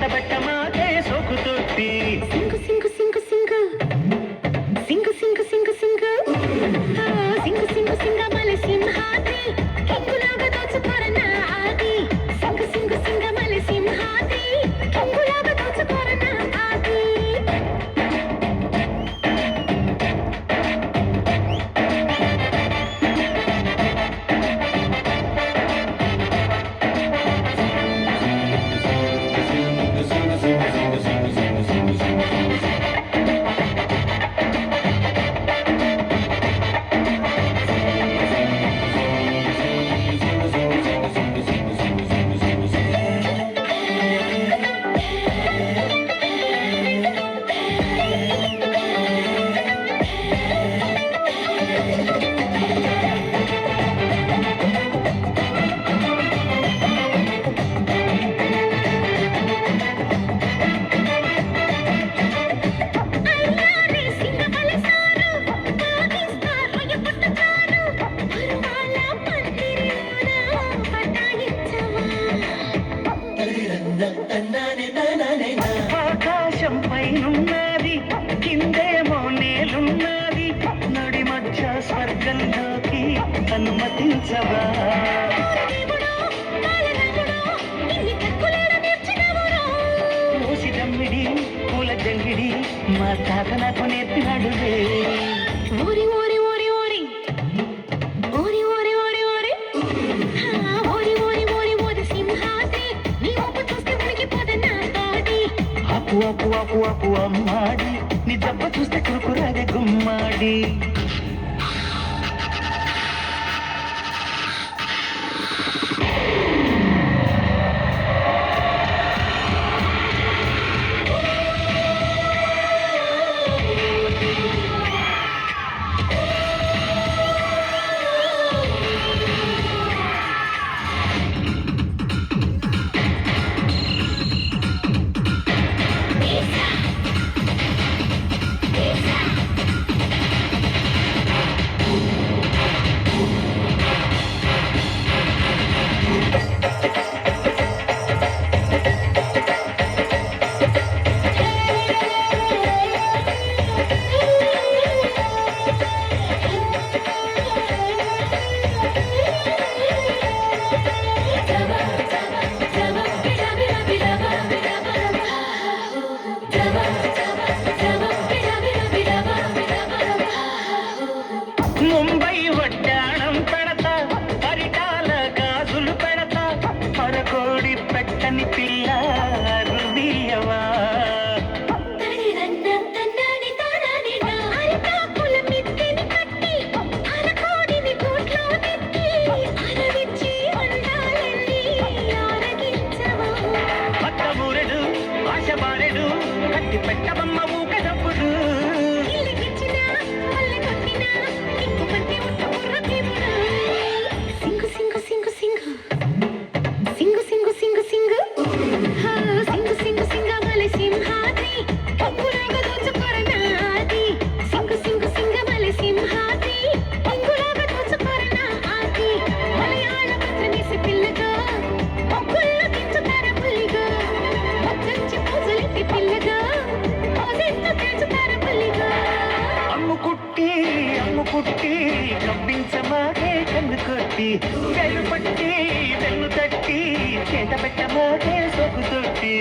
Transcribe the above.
చేతబెట్టమాకే సోకు తొట్టి సింగు సింగు సింగు సింగు సింగు సింగు సింగు సింగు సింగు సింగు సింగమల సింహాద్రి కింగులాగా దోచుకోరనా ఆది సింగు సింగు సింగమల సింహాద్రి కింగులాగా దోచుకోరనా ఆది ఆకాశం పైనున్నది కిందేమో నేలున్నది నడి మధ్య స్వర్గంలోకి అనుమతించవా మూసి దమ్మిడి పూల జంగిడి మా తాత నాకు నేర్పినాడులే ఓరి ఓరి ఓరి ఓరి ఓరి ఓరి ఓరి ఓరి ఓరి ఓరి ఓరి ఓరి సింహాద్రి నీ ఊపు చూస్తే ఉనికిపోదన్నా బాడీ అప్పు అప్పు అప్పు అప్పు అమ్మాడి నీ దెబ్బ చూస్తే కురుకురాగే గుమ్మాడి ముంబై వడ్డాణం పెడతా పరిటాల గాజులు పెడతా పరకోడి పెట్టని పిల్ల రుదియవా పక్క బూరెడు ఆశ బారెడు కట్టి పెట్టబమ్మ ఊకదప్పుడు సింగు సింగు సింగు సింగు సింగు సింగు సింగు సింగు సింగు సింగు సింగమల సింహాద్రి కింగులాగా దోచుకోరనా ఆది సింగు సింగు సింగమల సింహాద్రి కింగులాగా దోచుకోరనా ఆది మలయాళ పత్రమేసి పిల్లగా మొక్కుల్లో దించుతార పుల్లిగా మొచ్చంచి పూజలెట్టి పిల్లగా మోసేస్తూ తెలుచుతార పుల్లిగా అమ్ముకుట్టి కవ్వించమాకే కన్ను కొట్టి వెలు పట్టి వెన్ను తట్టి చేత పెట్టమాకే సోకు తొట్టి